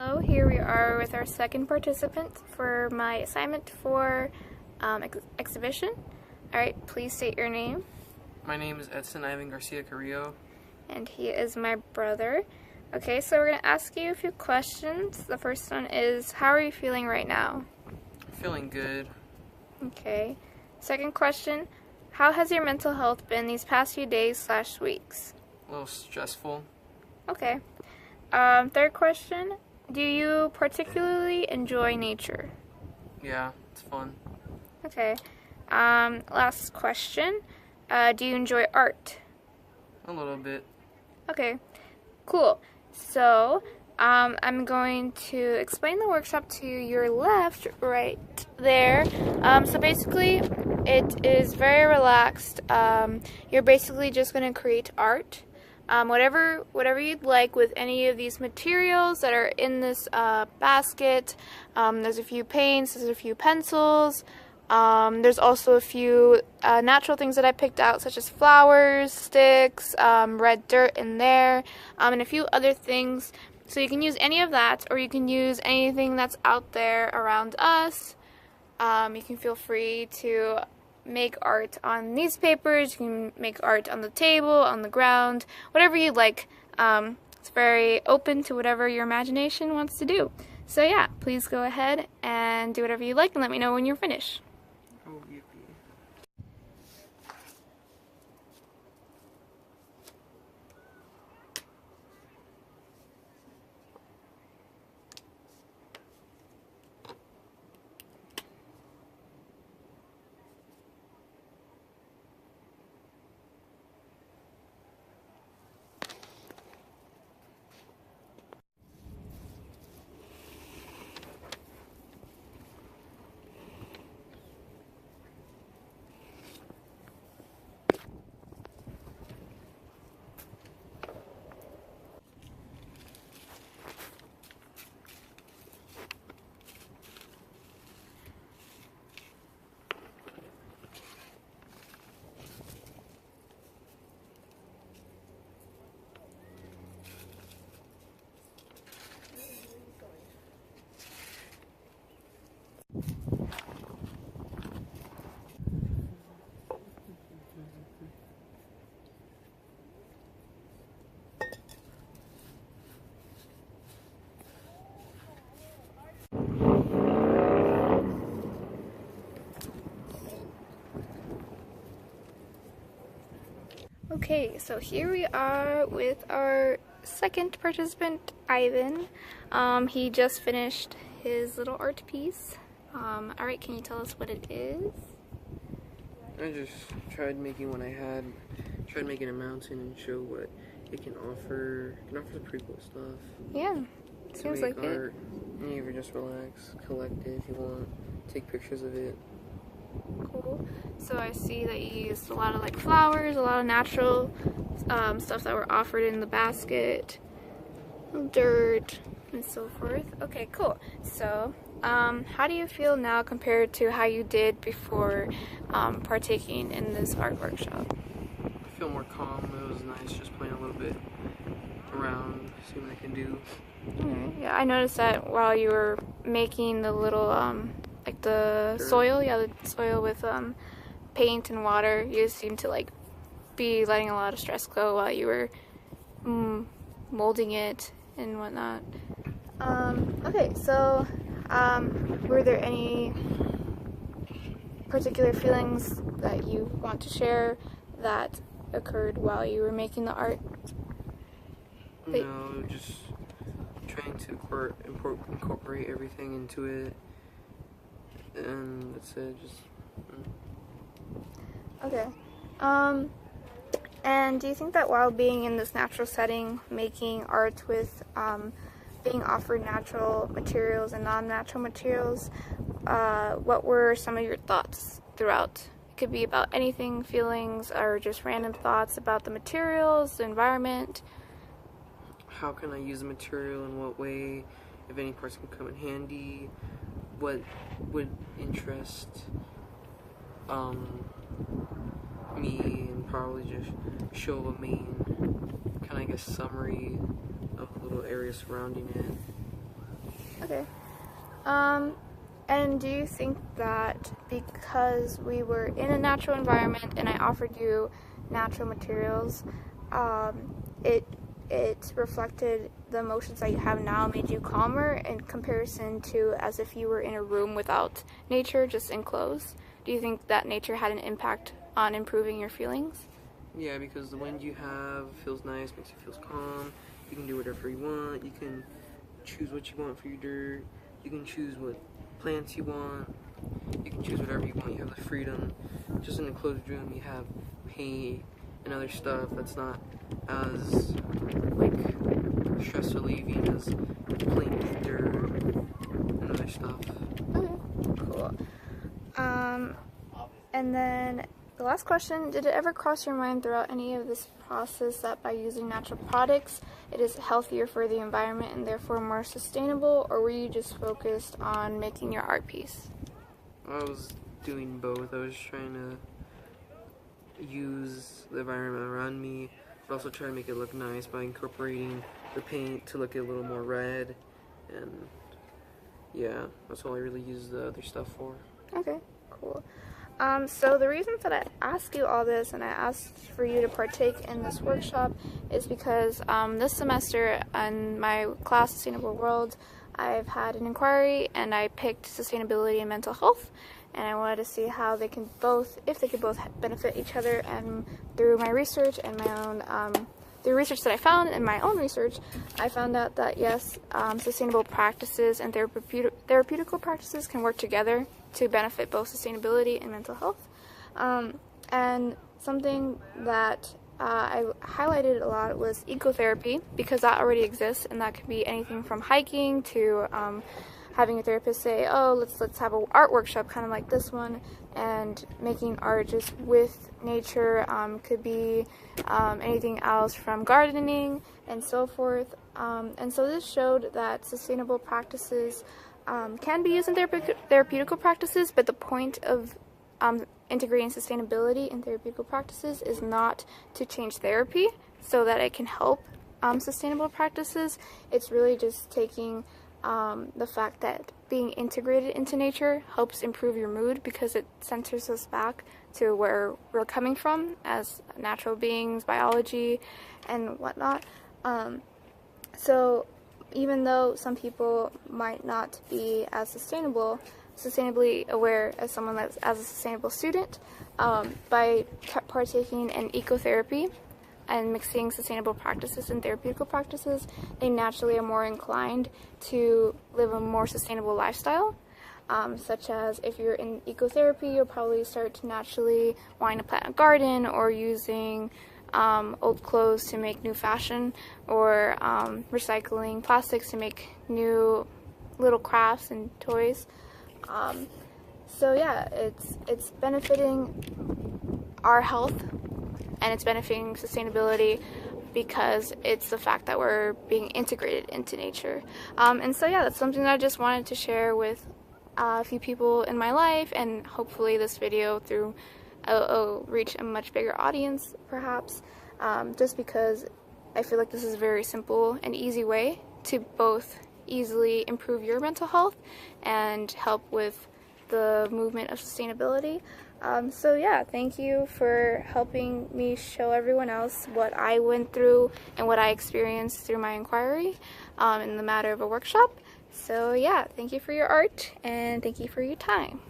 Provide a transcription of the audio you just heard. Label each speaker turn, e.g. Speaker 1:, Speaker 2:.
Speaker 1: Hello, here we are with our second participant for my assignment for exhibition. Alright, please state your name.
Speaker 2: My name is Edson Ivan Garcia Carrillo.
Speaker 1: And he is my brother. Okay, so we're going to ask you a few questions. The first one is, how are you feeling right now?
Speaker 2: Feeling good.
Speaker 1: Okay. Second question, how has your mental health been these past few days/weeks?
Speaker 2: A little stressful.
Speaker 1: Okay. Third question, do you particularly enjoy nature?
Speaker 2: Yeah, it's fun.
Speaker 1: Okay. Last question, do you enjoy art?
Speaker 2: A little bit.
Speaker 1: Okay, cool. So, I'm going to explain the workshop to your left right there. So basically, it is very relaxed. You're basically just going to create art. Whatever you'd like with any of these materials that are in this basket. There's a few paints, there's a few pencils. There's also a few natural things that I picked out, such as flowers, sticks, red dirt in there, and a few other things. So you can use any of that, or you can use anything that's out there around us. You can feel free to make art on these papers, you can make art on the table, on the ground, whatever you'd like. It's very open to whatever your imagination wants to do. So yeah, please go ahead and do whatever you like and let me know when you're finished.
Speaker 2: Oh, yippee.
Speaker 1: Okay, so here we are with our second participant, Ivan. He just finished his little art piece. Alright, can you tell us what it is?
Speaker 2: I just tried making what I had. Tried making a mountain and show what it can offer. It can offer some pretty cool stuff.
Speaker 1: Yeah, seems like
Speaker 2: art. And you can just relax, collect it if you want, take pictures of it.
Speaker 1: Cool. So I see that you used a lot of like flowers, a lot of natural stuff that were offered in the basket, dirt, and so forth. Okay, cool. So how do you feel now compared to how you did before partaking in this art workshop?
Speaker 2: I feel more calm. It was nice just playing a little bit around, see what I can do.
Speaker 1: Alright, yeah, I noticed that while you were making the little like the soil, the soil with paint and water, you seemed to like be letting a lot of stress go while you were molding it and whatnot. Okay, so were there any particular feelings that you want to share that occurred while you were making the art?
Speaker 2: No, just trying to incorporate everything into it, and that's it. Just
Speaker 1: Okay. And do you think that while being in this natural setting, making art with being offered natural materials and non-natural materials, what were some of your thoughts throughout? It could be about anything, feelings, or just random thoughts about the materials, the environment.
Speaker 2: how can I use the material, in what way, if any parts can come in handy, what would interest me, and probably just show a main kind of, I guess, summary of the little area surrounding it.
Speaker 1: Okay. And do you think that because we were in a natural environment and I offered you natural materials, it reflected the emotions that you have now, made you calmer in comparison to as if you were in a room without nature, just enclosed? Do you think that nature had an impact on improving your feelings?
Speaker 2: Yeah, because the wind you have feels nice, makes you feel calm. You can do whatever you want. You can choose what you want for your dirt. You can choose what plants you want. You can choose whatever you want. You have the freedom. Just in a closed room, you have paint and other stuff that's not as like stress relieving as playing with dirt and other stuff.
Speaker 1: Okay, cool. And then the last question, did it ever cross your mind throughout any of this process that by using natural products, it is healthier for the environment and therefore more sustainable, or were you just focused on making your art piece?
Speaker 2: I was doing both. I was trying to use the environment around me, but also try to make it look nice by incorporating the paint to look a little more red, and yeah, that's all I really use the other stuff for.
Speaker 1: Okay, cool. So the reason that I ask you all this and I asked for you to partake in this workshop is because this semester in my class, Sustainable World, I've had an inquiry and I picked sustainability and mental health, and I wanted to see how they can both, if they could both benefit each other. And through my research and my own, through research that I found and my own research, I found out that yes, sustainable practices and therapeutical practices can work together to benefit both sustainability and mental health. And something that I highlighted a lot was ecotherapy, because that already exists, and that could be anything from hiking to having a therapist say, oh, let's have an art workshop kind of like this one, and making art just with nature. Could be anything else from gardening and so forth. And so this showed that sustainable practices can be used in therapeutical practices, but the point of integrating sustainability in therapeutical practices is not to change therapy so that it can help sustainable practices. It's really just taking the fact that being integrated into nature helps improve your mood, because it centers us back to where we're coming from as natural beings, biology, and whatnot. So even though some people might not be as sustainably aware as someone that's as a sustainable student, by partaking in ecotherapy and mixing sustainable practices and therapeutical practices, they naturally are more inclined to live a more sustainable lifestyle. Such as if you're in ecotherapy, you'll probably start to naturally wanting to plant a garden, or using old clothes to make new fashion, or recycling plastics to make new little crafts and toys. So yeah, it's benefiting our health, and it's benefiting sustainability because it's the fact that we're being integrated into nature. And so yeah, that's something that I just wanted to share with a few people in my life, and hopefully this video will reach a much bigger audience perhaps, just because I feel like this is a very simple and easy way to both easily improve your mental health and help with the movement of sustainability. So yeah, thank you for helping me show everyone else what I went through and what I experienced through my inquiry in the matter of a workshop. So yeah, thank you for your art, and thank you for your time.